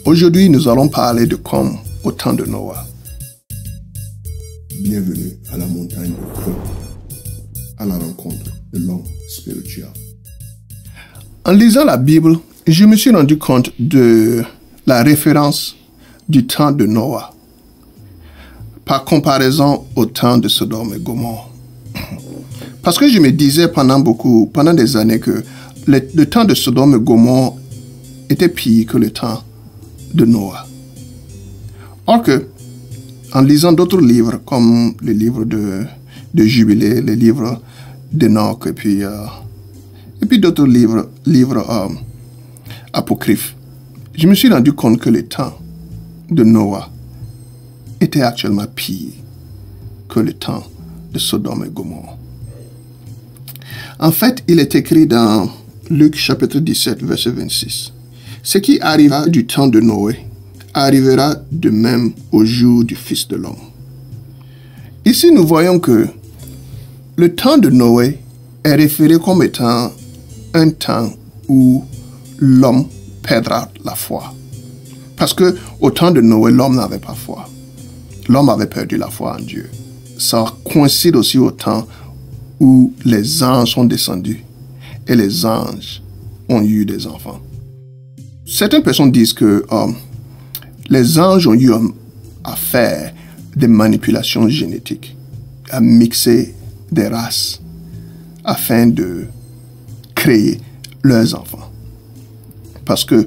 Aujourd'hui, nous allons parler de comme au temps de Noah. Bienvenue à la montagne de feu, à la rencontre de l'homme spirituel. En lisant la Bible, je me suis rendu compte de la référence du temps de Noah par comparaison au temps de Sodome et Gomorrhe. Parce que je me disais pendant des années que le temps de Sodome et Gomorrhe était pire que le temps de Noah. Or que, en lisant d'autres livres, comme le livre de Jubilé, le livre d'Enoch, et puis d'autres livres apocryphes, je me suis rendu compte que le temps de Noah était actuellement pire que le temps de Sodome et Gomorrhe. En fait, il est écrit dans Luc chapitre 17, verset 26. Ce qui arriva du temps de Noé arrivera de même au jour du Fils de l'homme. Ici, nous voyons que le temps de Noé est référé comme étant un temps où l'homme perdra la foi. Parce que au temps de Noé, l'homme n'avait pas foi. L'homme avait perdu la foi en Dieu. Ça coïncide aussi au temps où les anges sont descendus et les anges ont eu des enfants. Certaines personnes disent que les anges ont eu à faire des manipulations génétiques, à mixer des races afin de créer leurs enfants. Parce que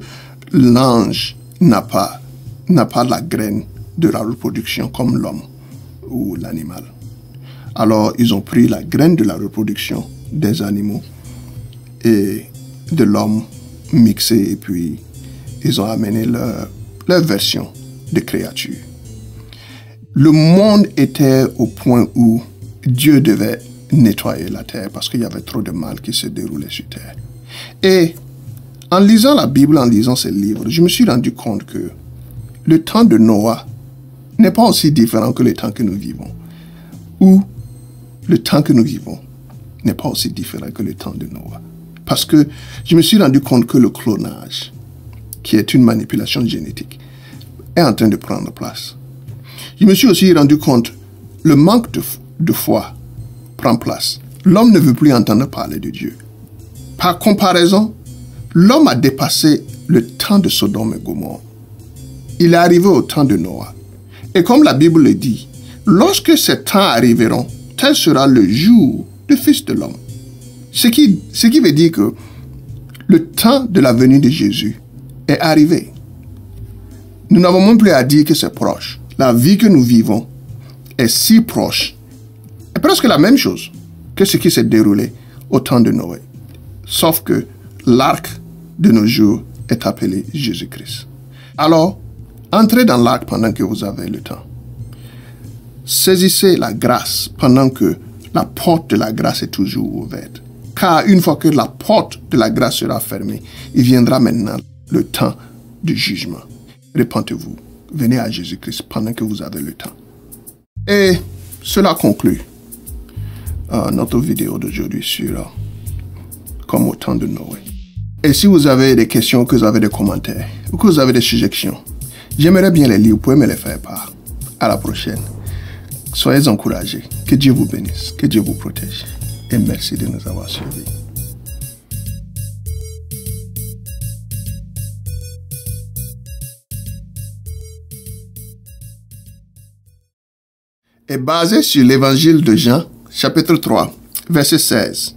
l'ange n'a pas la graine de la reproduction comme l'homme ou l'animal. Alors, ils ont pris la graine de la reproduction des animaux et de l'homme mixé, et puis ils ont amené leur version de créature. Le monde était au point où Dieu devait nettoyer la terre parce qu'il y avait trop de mal qui se déroulait sur terre. Et en lisant la Bible, en lisant ces livres, je me suis rendu compte que le temps de Noah n'est pas aussi différent que le temps que nous vivons. Ou le temps que nous vivons n'est pas aussi différent que le temps de Noah. Parce que je me suis rendu compte que le clonage, qui est une manipulation génétique, est en train de prendre place. Je me suis aussi rendu compte que le manque de foi prend place. L'homme ne veut plus entendre parler de Dieu. Par comparaison, l'homme a dépassé le temps de Sodome et Gomorrhe. Il est arrivé au temps de Noah. Et comme la Bible le dit, lorsque ces temps arriveront, tel sera le jour du Fils de l'homme. Ce qui veut dire que le temps de la venue de Jésus est arrivé. Nous n'avons même plus à dire que c'est proche. La vie que nous vivons est si proche, est presque la même chose que ce qui s'est déroulé au temps de Noé. Sauf que l'arc de nos jours est appelé Jésus-Christ. Alors, entrez dans l'arc pendant que vous avez le temps. Saisissez la grâce pendant que la porte de la grâce est toujours ouverte. Car une fois que la porte de la grâce sera fermée, il viendra maintenant le temps du jugement. Repentez-vous. Venez à Jésus-Christ pendant que vous avez le temps. Et cela conclut notre vidéo d'aujourd'hui sur comme au temps de Noé. Et si vous avez des questions, que vous avez des commentaires, ou que vous avez des suggestions, j'aimerais bien les lire. Vous pouvez me les faire part. À la prochaine. Soyez encouragés. Que Dieu vous bénisse. Que Dieu vous protège. Et merci de nous avoir suivis. Est basé sur l'évangile de Jean, chapitre 3, verset 16.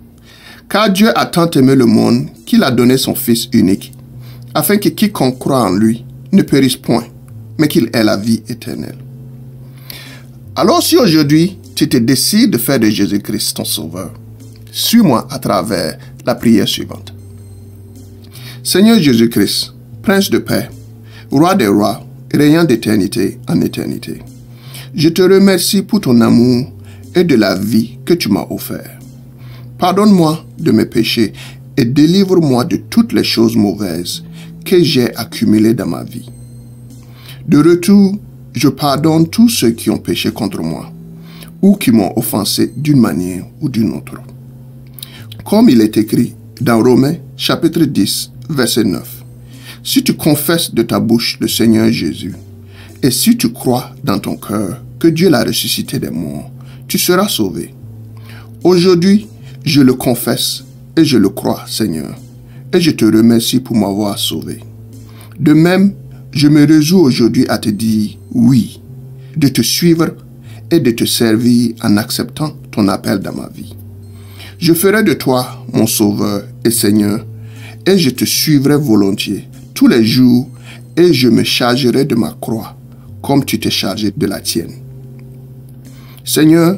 Car Dieu a tant aimé le monde qu'il a donné son Fils unique, afin que quiconque croit en lui ne périsse point, mais qu'il ait la vie éternelle. Alors si aujourd'hui tu te décides de faire de Jésus-Christ ton sauveur, suis-moi à travers la prière suivante. Seigneur Jésus-Christ, Prince de paix, Roi des rois, rayant d'éternité en éternité, je te remercie pour ton amour et de la vie que tu m'as offert. Pardonne-moi de mes péchés et délivre-moi de toutes les choses mauvaises que j'ai accumulées dans ma vie. De retour, je pardonne tous ceux qui ont péché contre moi ou qui m'ont offensé d'une manière ou d'une autre. Comme il est écrit dans Romains chapitre 10, verset 9. Si tu confesses de ta bouche le Seigneur Jésus, et si tu crois dans ton cœur que Dieu l'a ressuscité des morts, tu seras sauvé. Aujourd'hui, je le confesse et je le crois, Seigneur, et je te remercie pour m'avoir sauvé. De même, je me résous aujourd'hui à te dire oui, de te suivre et de te servir en acceptant ton appel dans ma vie. Je ferai de toi mon Sauveur et Seigneur, et je te suivrai volontiers tous les jours, et je me chargerai de ma croix, comme tu t'es chargé de la tienne. Seigneur,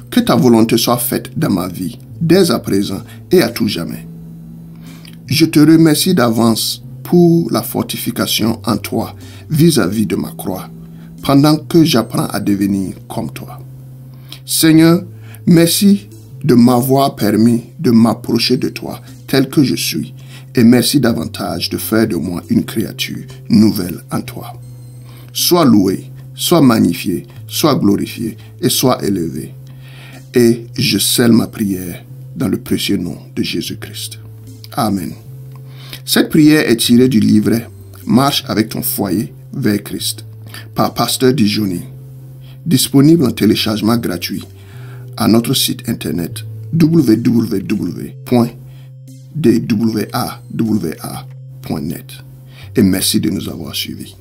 que ta volonté soit faite dans ma vie, dès à présent et à tout jamais. Je te remercie d'avance pour la fortification en toi vis-à-vis de ma croix, pendant que j'apprends à devenir comme toi. Seigneur, merci de m'avoir permis de m'approcher de toi tel que je suis, et merci davantage de faire de moi une créature nouvelle en toi. Sois loué, sois magnifié, sois glorifié et sois élevé. Et je scelle ma prière dans le précieux nom de Jésus-Christ. Amen. Cette prière est tirée du livret « Marche avec ton foyer vers Christ » par Pasteur Dijoni, disponible en téléchargement gratuit à notre site internet www.dwawa.net. Et merci de nous avoir suivis.